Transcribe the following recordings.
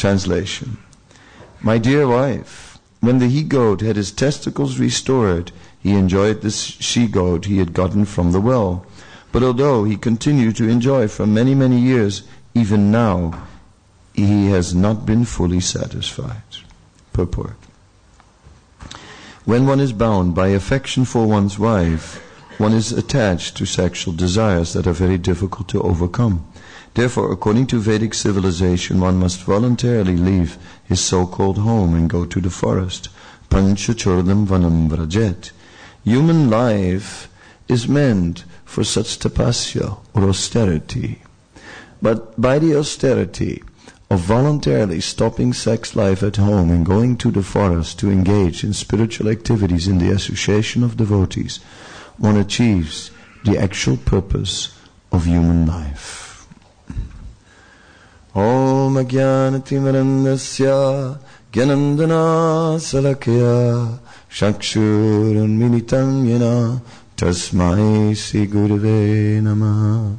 Translation. My dear wife, when the he-goat had his testicles restored, he enjoyed the she-goat he had gotten from the well. But although he continued to enjoy for many, many years, even now he has not been fully satisfied. Purport. When one is bound by affection for one's wife, one is attached to sexual desires that are very difficult to overcome. Therefore, according to Vedic civilization, one must voluntarily leave his so-called home and go to the forest. Panchachordam vanam vrajet. Human life is meant for such tapasya or austerity. But by the austerity of voluntarily stopping sex life at home and going to the forest to engage in spiritual activities in the association of devotees, one achieves the actual purpose of human life. Om Ajnanatimirandasya Gyanandana Salakya Shakshurunmilitam Yena Tasmai Sri Gurave Namah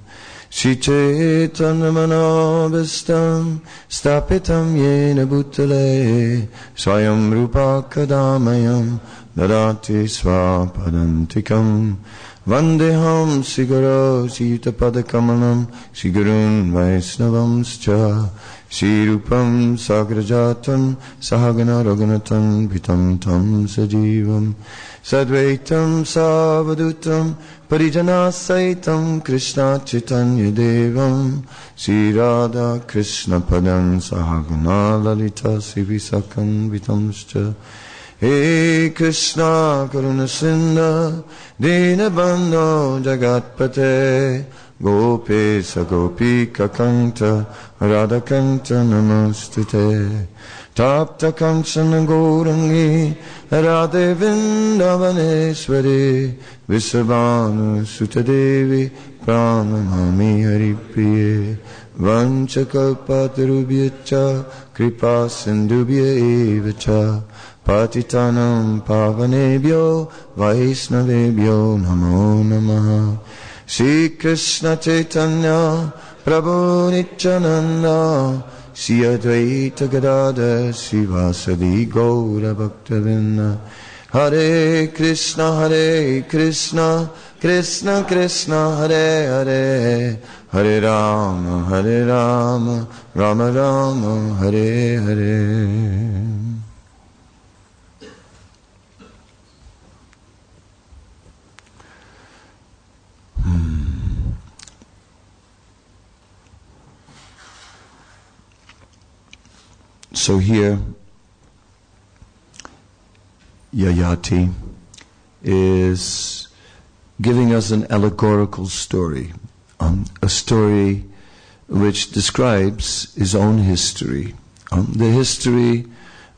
Shri Chaitanya-manobhistam Stapitam Yena Bhutale Swayam Rupa Kadamayam Dadati Swapadantikam Vandeham Siguro Sitapadakamanam Sigurun Vaisnavamscha Shri Rupam Sagrajatam Sahagana Raghunatam Vitam Tam Sajivam Sadvaitam Savadutam Parijana Saitam Krishna Chaitanya Devam Shri Radha Krishna Padam Sahagana Lalita Sivisakam Vitamscha He Krishna Karuna Sindha Dinabandho Jagatpate Gopesa Gopika Kanta Radhakanta Namostute Tapta Kancana Gaurangi Radhe Vindavaneswari Visavanu Sutadevi Pranamami Haripriye Vanchakalpatarubhyacha Kripa Sindhubhya Evacha Patitanam Pavanebhyo Vaisnavebhyo Namo Namaha Shri Krishna Chaitanya Prabhu Nityananda Shri Advaita Gadadhar Srivasadi Gaura Bhaktavinda Hare Krishna Krishna Krishna Hare Hare Hare Rama Rama Rama Hare Hare. So here, Yayati is giving us an allegorical story, a story which describes his own history, the history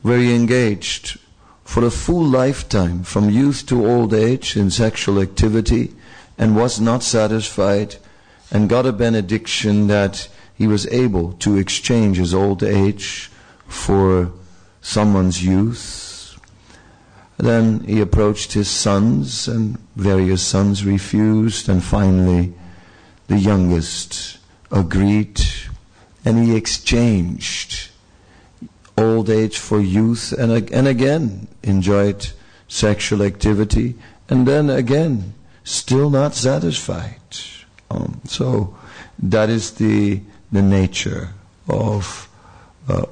where he engaged for a full lifetime, from youth to old age, in sexual activity, and was not satisfied, and got a benediction that he was able to exchange his old age for someone's youth. Then he approached his sons, and various sons refused, and finally the youngest agreed, and he exchanged old age for youth, and again enjoyed sexual activity, and then again still not satisfied. So that is the nature of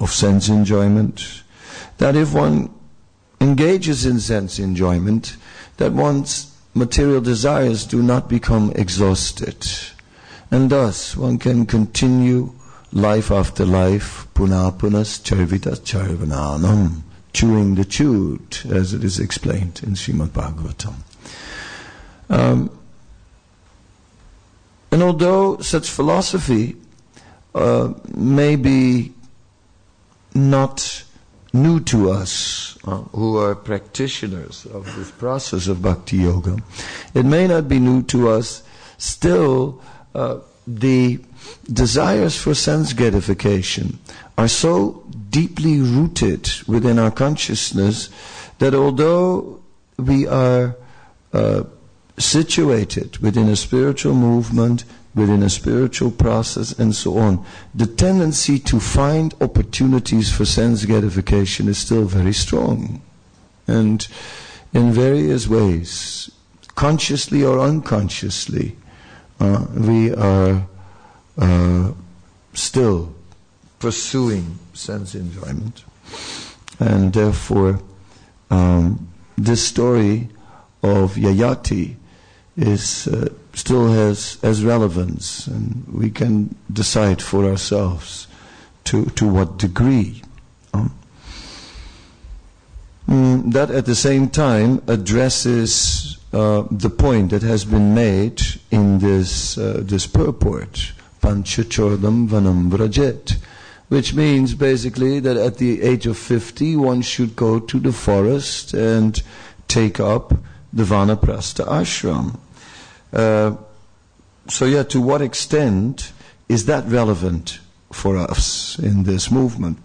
sense enjoyment. That if one engages in sense enjoyment, that one's material desires do not become exhausted, and thus one can continue life after life, punapunas charvitas charvananam, chewing the chewed, as it is explained in Srimad Bhagavatam. And although such philosophy may be not new to us who are practitioners of this process of bhakti yoga, it may not be new to us, still the desires for sense gratification are so deeply rooted within our consciousness that although we are situated within a spiritual movement within a spiritual process, and so on, the tendency to find opportunities for sense gratification is still very strong. And in various ways, consciously or unconsciously, we are still pursuing sense enjoyment. And therefore, this story of Yayati is still has relevance, and we can decide for ourselves to what degree. That at the same time addresses the point that has been made in this purport, Panchachodam Vanam Vrajet, which means basically that at the age of 50 one should go to the forest and take up the Vanaprastha ashram. So yeah, to what extent is that relevant for us in this movement?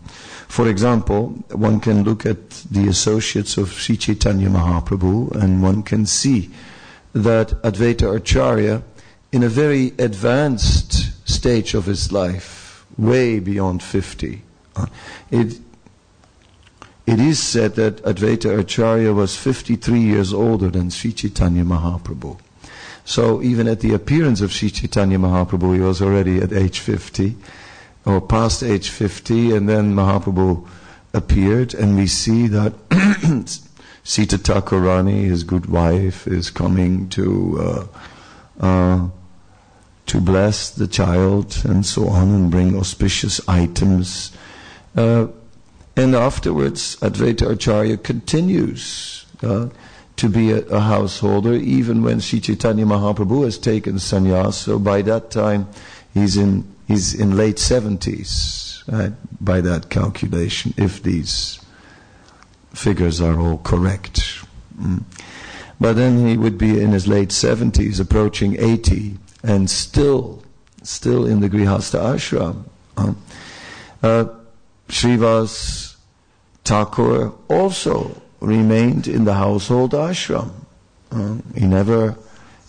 For example, one can look at the associates of Sri Chaitanya Mahaprabhu, and one can see that Advaita Acharya, in a very advanced stage of his life, way beyond 50, it is said that Advaita Acharya was 53 years older than Sri Chaitanya Mahaprabhu. So even at the appearance of Sri Chaitanya Mahaprabhu, he was already at age 50, or past age 50, and then Mahaprabhu appeared, and we see that Sita Thakurani, his good wife, is coming to bless the child and so on, and bring auspicious items. And afterwards, Advaita Acharya continues to be a householder, even when Sri Chaitanya Mahaprabhu has taken sannyas. So by that time, he's in late 70s, right, by that calculation, if these figures are all correct. But then he would be in his late 70s, approaching 80, and still in the Grihastha ashram. Srivas Thakur also remained in the household ashram. He never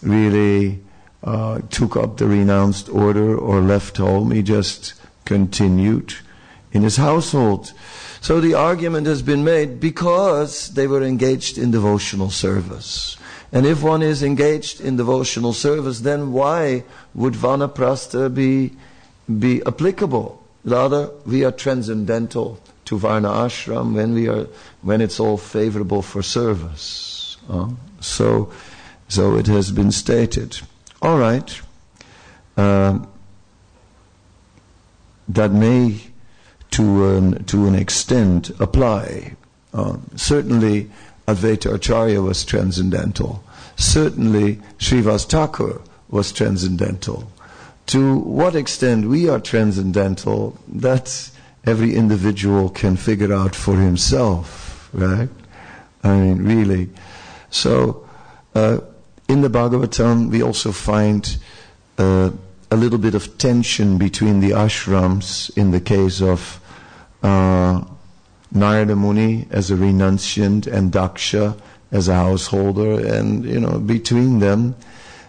really took up the renounced order or left home. He just continued in his household. So the argument has been made because they were engaged in devotional service. And if one is engaged in devotional service, then why would Vanaprastha be applicable? Rather, we are transcendental to Varna ashram when it's all favorable for service. So it has been stated. All right, that may, to an extent, apply. Certainly, Advaita Acharya was transcendental. Certainly, Srivas Thakur was transcendental. To what extent we are transcendental, that every individual can figure out for himself, right? I mean, really. So, in the Bhagavatam, we also find a little bit of tension between the ashrams in the case of Narada Muni as a renunciant and Daksha as a householder, and between them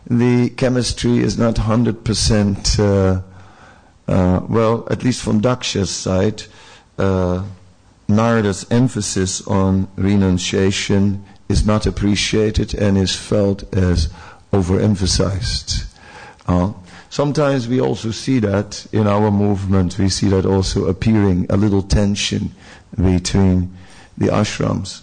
the chemistry is not 100%, well, at least from Daksha's side, Narada's emphasis on renunciation is not appreciated and is felt as overemphasized. Sometimes we also see that in our movement, we see that also appearing, a little tension between the ashrams.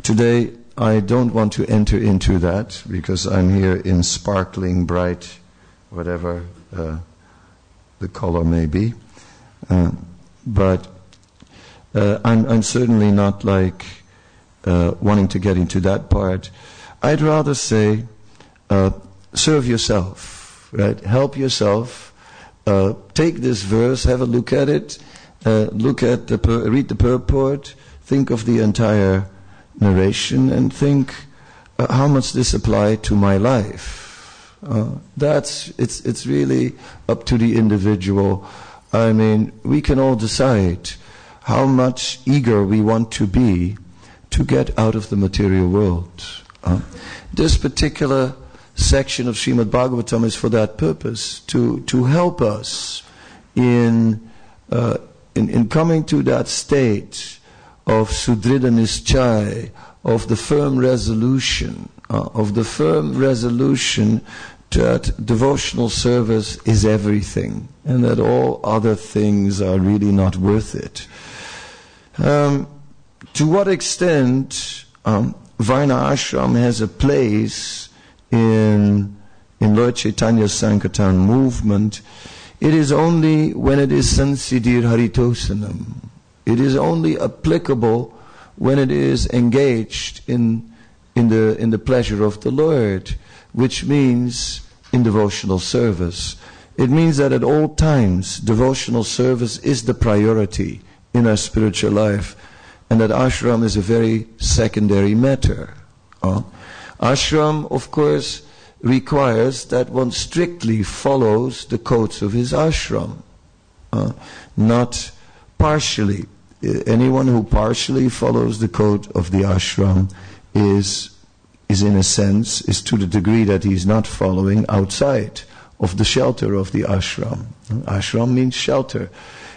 Today, I don't want to enter into that because I'm here in sparkling, bright, whatever the color may be. But I'm certainly not like wanting to get into that part. I'd rather say, serve yourself, right? Help yourself. Take this verse, have a look at it, read the purport, think of the entire narration, and think how much this apply to my life. It's really up to the individual. I mean, we can all decide how much eager we want to be to get out of the material world. This particular section of Srimad Bhagavatam is for that purpose, to help us in coming to that state of Sudrida Nischay, of the firm resolution, that devotional service is everything, and that all other things are really not worth it. To what extent Varna Ashram has a place in Lord Chaitanya's Sankirtan movement, it is only when it is Sansidir Haritosanam. It is only applicable when it is engaged in the pleasure of the Lord, which means in devotional service. It means that at all times devotional service is the priority in our spiritual life, and that ashram is a very secondary matter. Ashram, of course, requires that one strictly follows the codes of his ashram, not partially. Anyone who partially follows the code of the ashram is in a sense, is to the degree that he is not following outside of the shelter of the ashram. Ashram means shelter.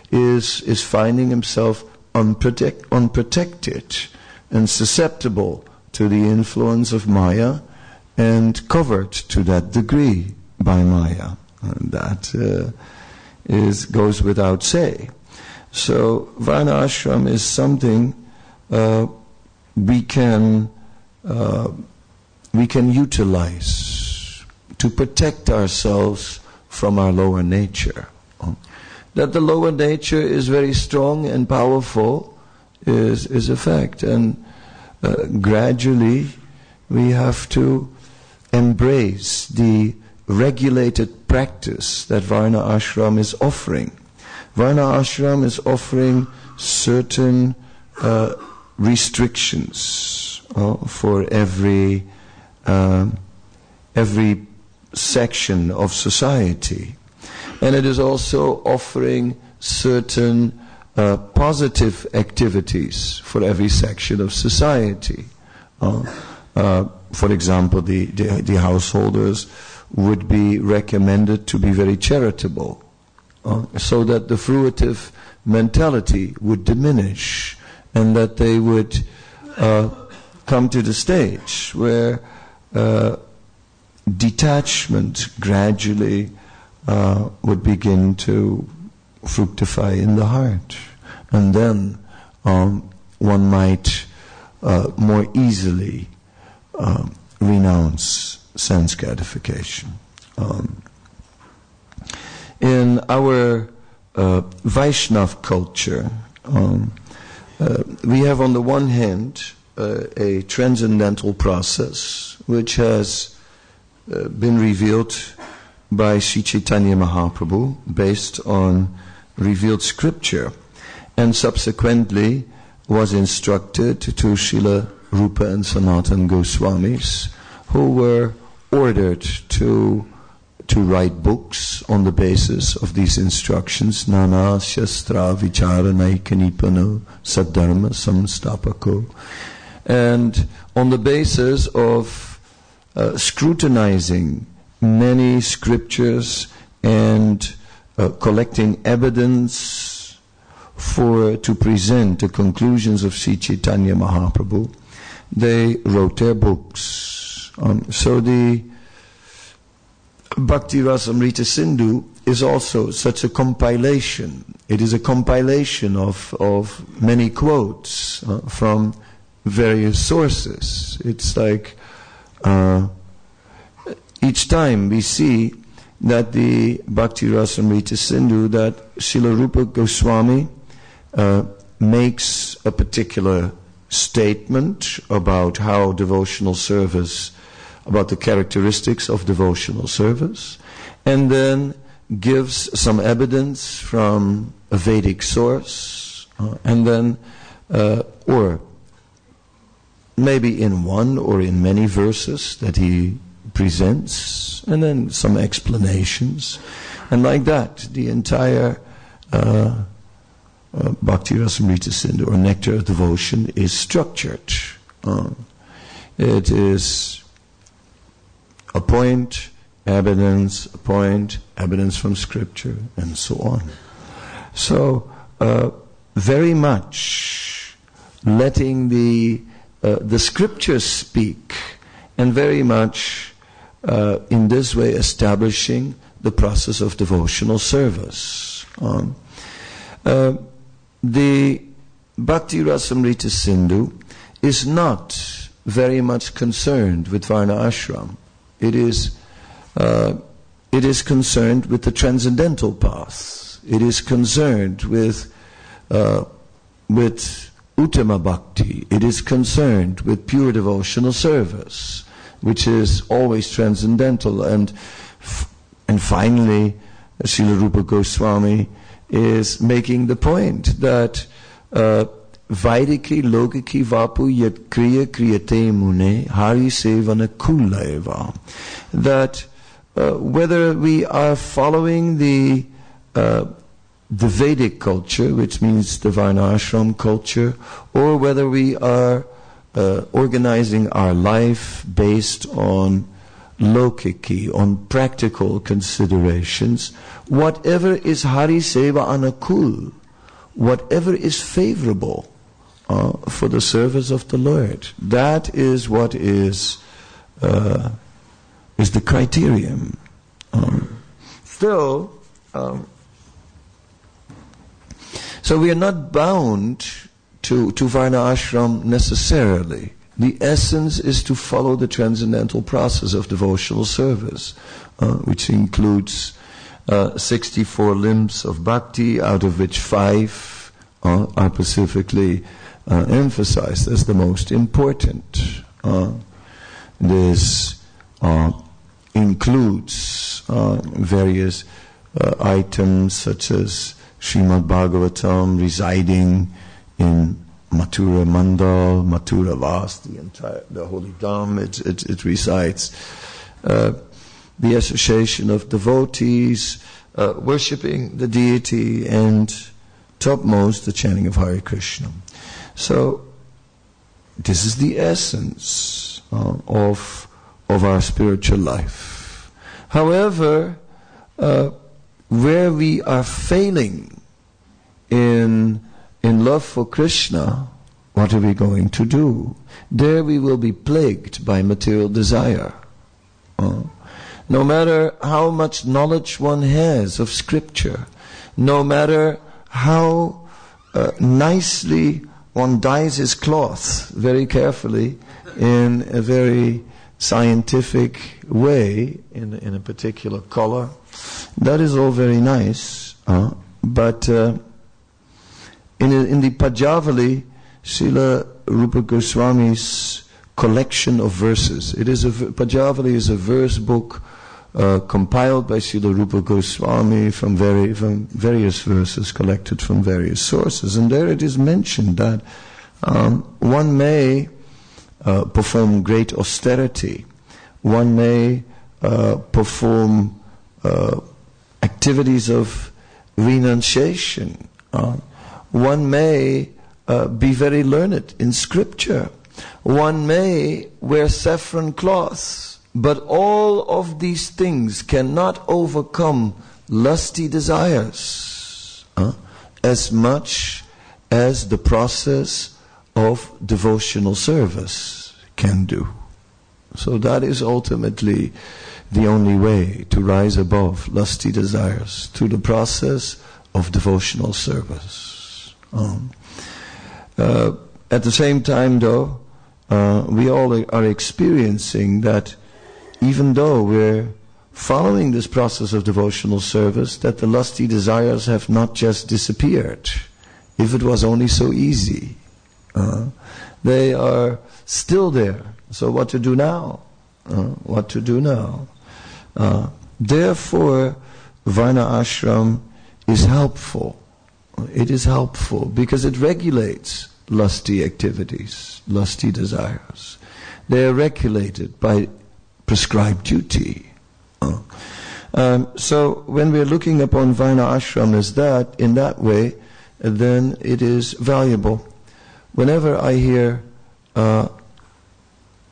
Is finding himself unprotected and susceptible to the influence of Maya and covered to that degree by Maya. And that goes without say. So Varna Ashram is something we can utilize to protect ourselves from our lower nature. That the lower nature is very strong and powerful is a fact, and gradually we have to embrace the regulated practice that Varna Ashram is offering. Varna Ashram is offering certain restrictions for every section of society. And it is also offering certain positive activities for every section of society. For example, the householders would be recommended to be very charitable, so that the fruitive mentality would diminish, and that they would come to the stage where detachment gradually would begin to fructify in the heart. And then one might more easily renounce sense gratification. In our Vaishnav culture, we have on the one hand a transcendental process which has been revealed by Sri Chaitanya Mahaprabhu based on revealed scripture, and subsequently was instructed to Srila Rupa and Sanatana Goswamis, who were ordered to write books on the basis of these instructions. Nana Shastra Vichara Naikanipano Saddharma Samstapako. And on the basis of scrutinizing many scriptures and collecting evidence to present the conclusions of Sri Chaitanya Mahaprabhu, they wrote their books. So the Bhakti Rasamrita Sindhu is also such a compilation. It is a compilation of many quotes from various sources. It's like each time we see that the Bhakti Rasamrita Sindhu, that Srila Rupa Goswami makes a particular statement about how devotional service, about the characteristics of devotional service, and then gives some evidence from a Vedic source, and then, or maybe in one or in many verses that he presents, and then some explanations, and like that the entire Bhakti Rasamrita Sindhu, or Nectar of Devotion, is structured. It is a point, evidence, a point, evidence from scripture, and so on. So, very much letting the scriptures speak, and very much in this way establishing the process of devotional service. The Bhakti Rasamrita Sindhu is not very much concerned with Varna Ashram. It is concerned with the transcendental path. It is concerned with Uttama Bhakti. It is concerned with pure devotional service, which is always transcendental. And finally, Srila Rupa Goswami is making the point that Vaidiki logiki vapu yat kriya kriyate mune hari sevana kullaeva. That whether we are following the Vedic culture, which means the Varnashram culture, or whether we are organizing our life based on lokiki, on practical considerations, whatever is Hari Seva Anukul, whatever is favorable for the service of the Lord, that is what is the criterion. So we are not bound to Varna Ashram necessarily. The essence is to follow the transcendental process of devotional service, which includes 64 limbs of bhakti, out of which 5 are specifically emphasized as the most important. This includes various items such as Srimad Bhagavatam residing in Mathura Mandal, Mathura Vas, the holy Dham. It recites the association of devotees worshipping the deity, and topmost the chanting of Hare Krishna. So this is the essence of our spiritual life. However, where we are failing in love for Krishna, what are we going to do? There we will be plagued by material desire. No matter how much knowledge one has of scripture, no matter how nicely one dyes his cloth very carefully in a very scientific way, in a particular color, that is all very nice, but in the Pajavali, Srila Rupa Goswami's collection of verses. Pajavali is a verse book compiled by Srila Rupa Goswami from various verses collected from various sources. And there it is mentioned that one may perform great austerity. One may perform activities of renunciation. One may be very learned in scripture. One may wear saffron cloths. But all of these things cannot overcome lusty desires as much as the process of devotional service can do. So that is ultimately the only way to rise above lusty desires, through the process of devotional service. At the same time, though, we all are experiencing that even though we're following this process of devotional service, that the lusty desires have not just disappeared. If it was only so easy. They are still there. So what to do now? Therefore, Varna Ashram is helpful. It is helpful because it regulates lusty activities, lusty desires. They are regulated by prescribed duty. So when we're looking upon Varna Ashram as that, in that way, then it is valuable. Whenever I hear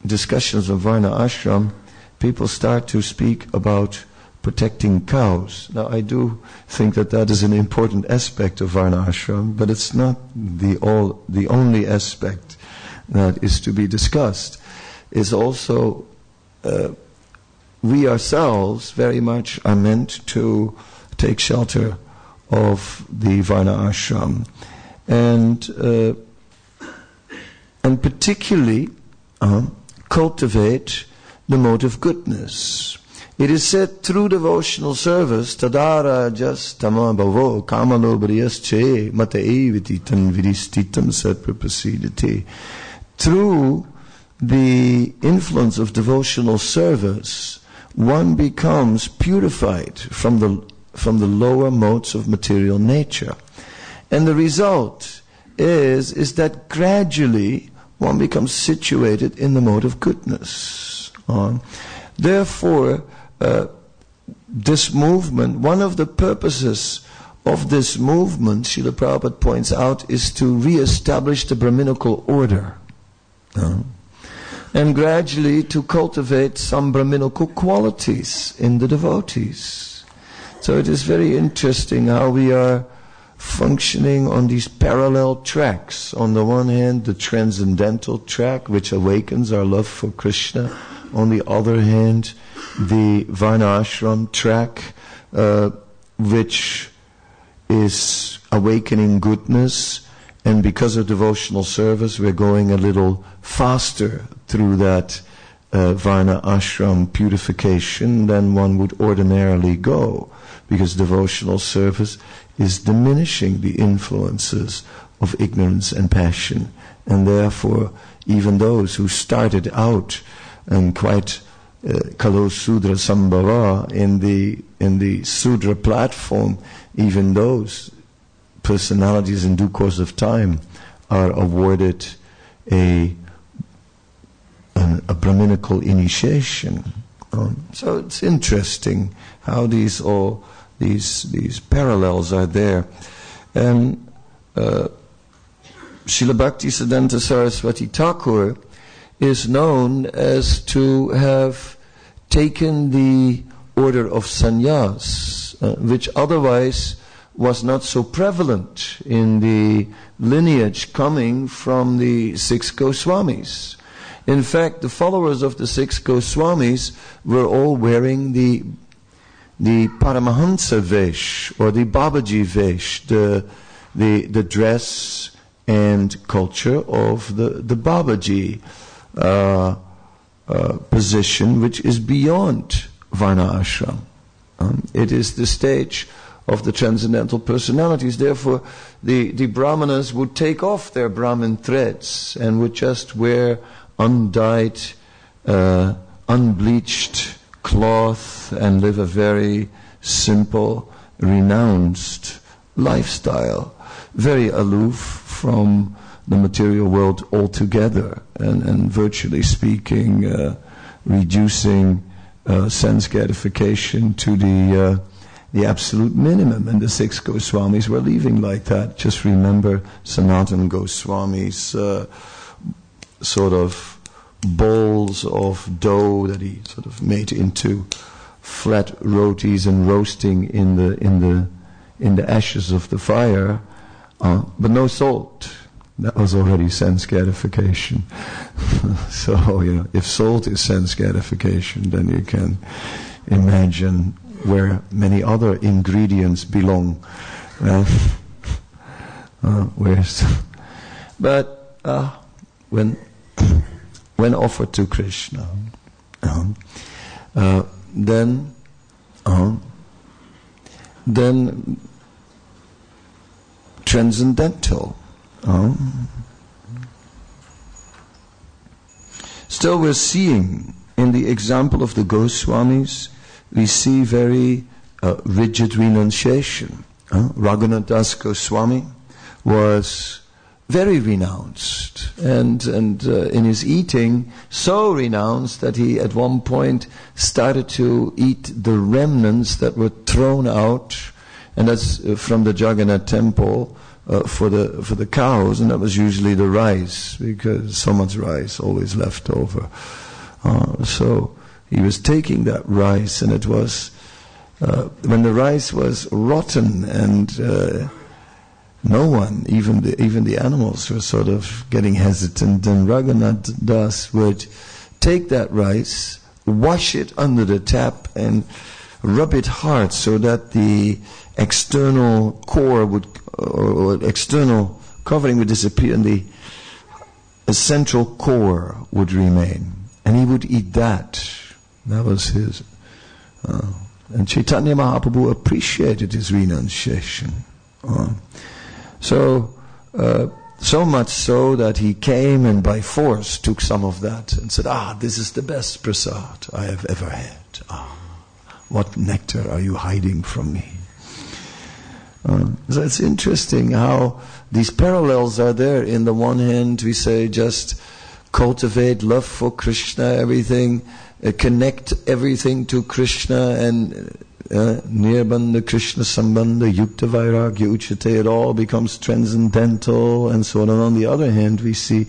discussions of Varna Ashram, people start to speak about protecting cows. Now, I do think that that is an important aspect of Varna Ashram, but it's not the only aspect that is to be discussed. It's also we ourselves very much are meant to take shelter of the Varna Ashram, and particularly cultivate the mode of goodness. It is said through devotional service, Tadara jas tama bhavo kamalo briyas che mata evititam vidistitam satprapasidati. Through the influence of devotional service, one becomes purified from the lower modes of material nature. And the result is that gradually one becomes situated in the mode of goodness. Therefore, this movement, one of the purposes of this movement, Srila Prabhupada points out, is to re-establish the Brahminical order. And gradually to cultivate some Brahminical qualities in the devotees. So it is very interesting how we are functioning on these parallel tracks. On the one hand, the transcendental track, which awakens our love for Krishna. On the other hand, the Varnashram track, which is awakening goodness. And because of devotional service, we're going a little faster through that Varna Ashram purification than one would ordinarily go. Because devotional service is diminishing the influences of ignorance and passion. And therefore, even those who started out and quite Kalo Sudra Sambhava in the Sudra platform, even those personalities in due course of time are awarded a Brahminical initiation. So it's interesting how these parallels are there. And Srila Bhaktisiddhanta Saraswati Thakur is known as to have taken the order of sannyas, which otherwise was not so prevalent in the lineage coming from the six Goswamis. In fact, the followers of the six Goswamis were all wearing the Paramahansa Vesh or the Babaji Vesh, the dress and culture of the Babaji position, which is beyond Varna Ashram. It is the stage of the transcendental personalities. Therefore, the Brahmanas would take off their Brahmin threads and would just wear undyed, unbleached cloth and live a very simple, renounced lifestyle, very aloof from the material world altogether, and virtually speaking, reducing sense gratification to the absolute minimum. And the six Goswamis were living like that. Just remember Sanatana Goswami's sort of bowls of dough that he sort of made into flat rotis and roasting in the ashes of the fire, but no salt. That was already sense gratification. So, if salt is sense gratification, then you can imagine where many other ingredients belong. But when offered to Krishna, then transcendental. Still, we're seeing in the example of the Goswamis, we see very rigid renunciation. Raghunath Das Goswami was very renounced, and in his eating, so renounced that he at one point started to eat the remnants that were thrown out, and that's from the Jagannath temple for the cows, and that was usually the rice, because so much rice always left over. So he was taking that rice, and it was when the rice was rotten, and no one, even the animals, were sort of getting hesitant. And Raghunath Das would take that rice, wash it under the tap, and rub it hard so that the external core would, or external covering would disappear, and the central core would remain. And he would eat that. That was his. And Chaitanya Mahaprabhu appreciated his renunciation. So much so that he came and by force took some of that and said, this is the best prasad I have ever had. What nectar are you hiding from me? So it's interesting how these parallels are there. In the one hand, we say just cultivate love for Krishna, everything, connect everything to Krishna, and nirbandha Krishna sambandha yukta vairagya uchate, it all becomes transcendental and so on. And on the other hand, we see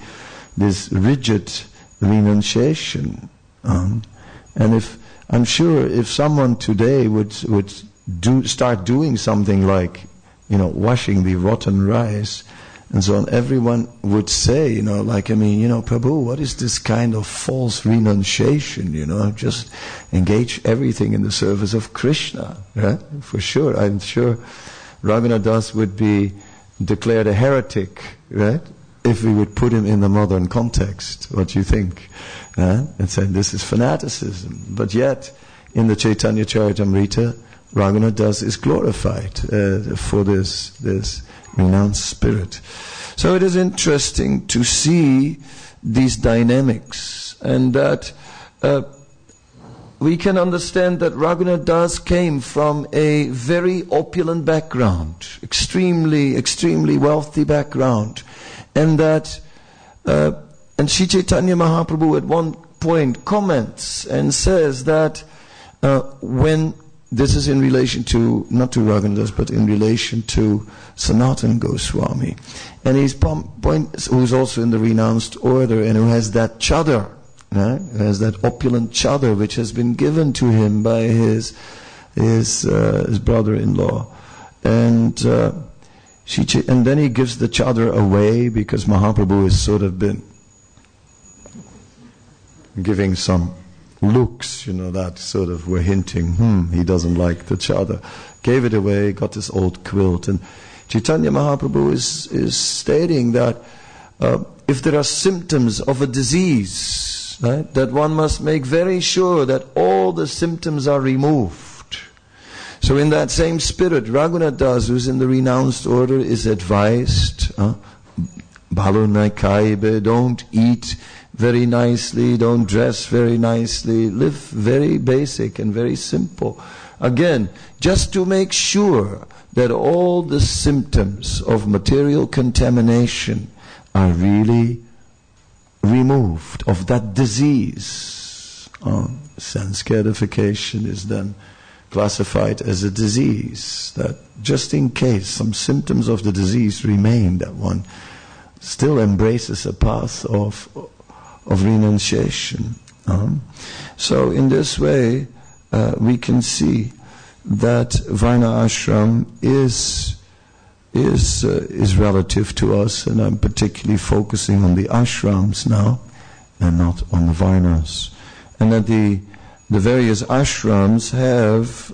this rigid renunciation. And I'm sure if someone today would start doing something like, washing the rotten rice and so on, everyone would say, Prabhu, what is this kind of false renunciation? Just engage everything in the service of Krishna, right? For sure. I'm sure Raghunath Das would be declared a heretic, right? If we would put him in the modern context. What do you think? And said this is fanaticism. But yet, in the Chaitanya Charitamrita, Raghunath Das is glorified for this renounced spirit. So it is interesting to see these dynamics, and that we can understand that Raghunath Das came from a very opulent background, extremely, extremely wealthy background, and that and Sri Chaitanya Mahaprabhu at one point comments and says that when this is in relation to, not to Raghunath Das, but in relation to Sanatana Goswami. And he's who's also in the renounced order, and who has that chadar, right? Who has that opulent chadar which has been given to him by his brother-in-law. And then he gives the chadar away because Mahaprabhu has sort of been giving some looks, that sort of were hinting, he doesn't like the chadar. Gave it away, got this old quilt. And Chaitanya Mahaprabhu is stating that if there are symptoms of a disease, right, that one must make very sure that all the symptoms are removed. So in that same spirit, Raghunath Das, who's in the renounced order, is advised, Balo Naikaibe, don't eat very nicely, don't dress very nicely, live very basic and very simple. Again, just to make sure that all the symptoms of material contamination are really removed of that disease. Sanscarification is then classified as a disease, that just in case some symptoms of the disease remain, that one still embraces a path of renunciation. So in this way, we can see that Varna ashram is relative to us, and I'm particularly focusing on the ashrams now, and not on the Varnas, and that the various ashrams have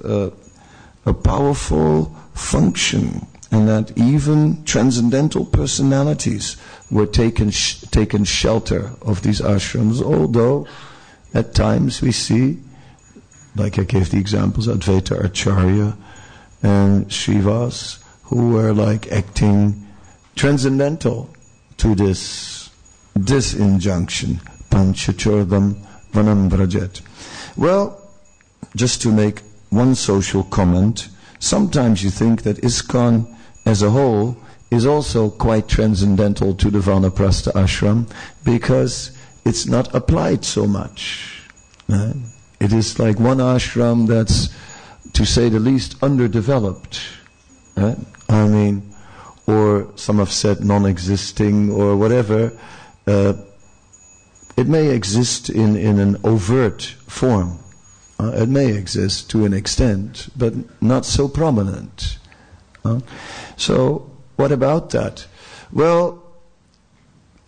a powerful function, and that even transcendental personalities were taken shelter of these ashrams, although at times we see, like I gave the examples, Advaita Acharya and Srivas, who were like acting transcendental to this injunction, Panchachordam Vanam Vrajet. Well, just to make one social comment, sometimes you think that ISKCON as a whole is also quite transcendental to the Vanaprastha ashram, because it's not applied so much. Right? It is like one ashram that's, to say the least, underdeveloped. Right? Or some have said non-existing or whatever, it may exist in an overt form. It may exist to an extent, but not so prominent. So, what about that? Well,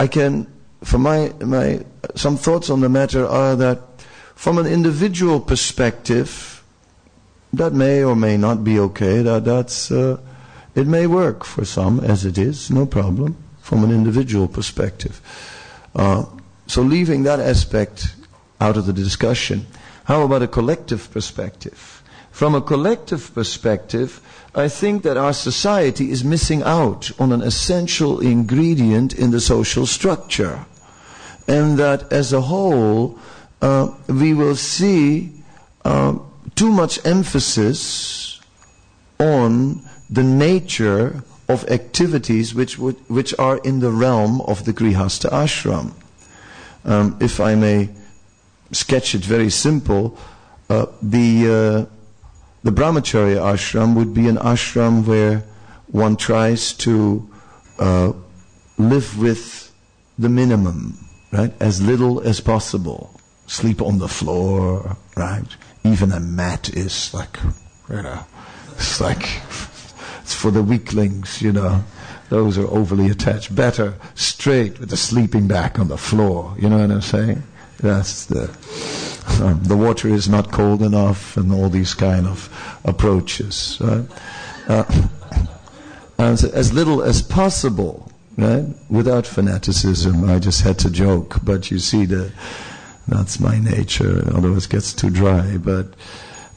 I can, for some thoughts on the matter are that from an individual perspective, that may or may not be okay. It may work for some as it is, no problem, from an individual perspective. So leaving that aspect out of the discussion, how about a collective perspective? From a collective perspective, I think that our society is missing out on an essential ingredient in the social structure. And that as a whole, we will see too much emphasis on the nature of activities which are in the realm of the Grihastha ashram. If I may sketch it very simple, the brahmacharya ashram would be an ashram where one tries to live with the minimum, right? As little as possible. Sleep on the floor, right? Even a mat is like, it's like, it's for the weaklings, Those are overly attached. Better straight with the sleeping bag on the floor. You know what I'm saying? That's the water is not cold enough, and all these kind of approaches. Right? As little as possible, right? Without fanaticism. I just had to joke, but you see that's my nature. Otherwise, it gets too dry. But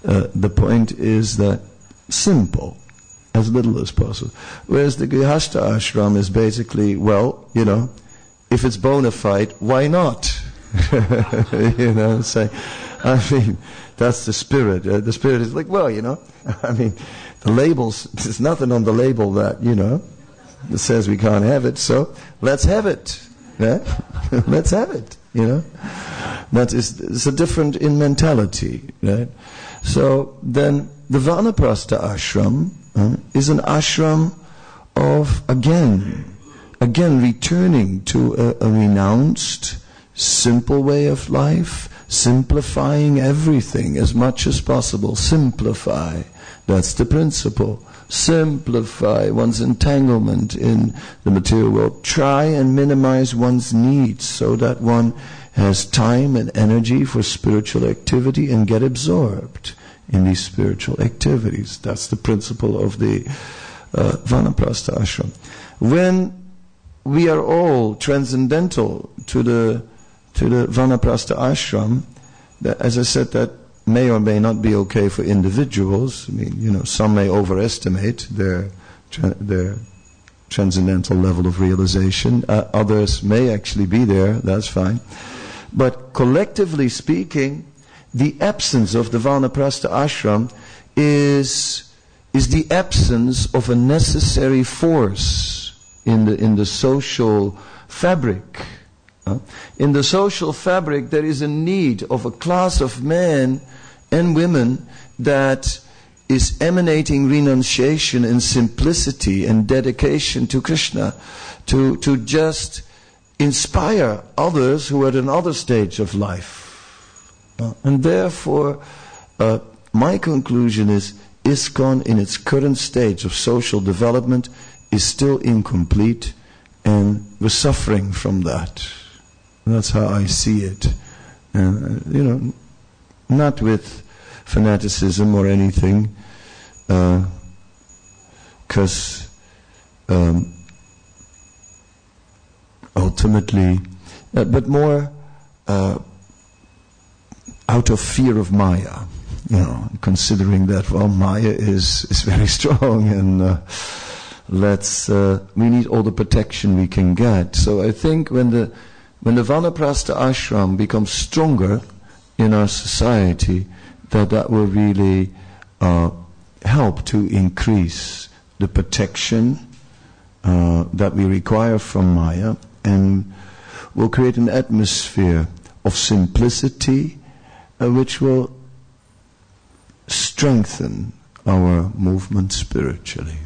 the point is that simple. As little as possible. Whereas the Grihastha ashram is basically, if it's bona fide, why not? Say, that's the spirit. The spirit is like, the labels, there's nothing on the label that, that says we can't have it, so let's have it. Yeah? Let's have it, That is, it's a different in mentality, right? So then the Vanaprastha ashram is an ashram of, again returning to a renounced, simple way of life, simplifying everything as much as possible. Simplify. That's the principle. Simplify one's entanglement in the material world. Try and minimize one's needs so that one has time and energy for spiritual activity and get absorbed in these spiritual activities. That's the principle of the Vanaprastha ashram. When we are all transcendental to the Vanaprastha ashram, as I said, that may or may not be okay for individuals. Some may overestimate their transcendental level of realization. Others may actually be there. That's fine. But collectively speaking, the absence of the Vanaprastha ashram is the absence of a necessary force in the social fabric. In the social fabric, there is a need of a class of men and women that is emanating renunciation and simplicity and dedication to Krishna, to just inspire others who are at another stage of life. And therefore, my conclusion is ISKCON in its current stage of social development is still incomplete, and we're suffering from that. And that's how I see it. And, not with fanaticism or anything, because ultimately, but more out of fear of Maya, considering that, Maya is very strong, and we need all the protection we can get. So I think when the Vanaprastha ashram becomes stronger in our society, that will really help to increase the protection that we require from Maya, and will create an atmosphere of simplicity which will strengthen our movement spiritually.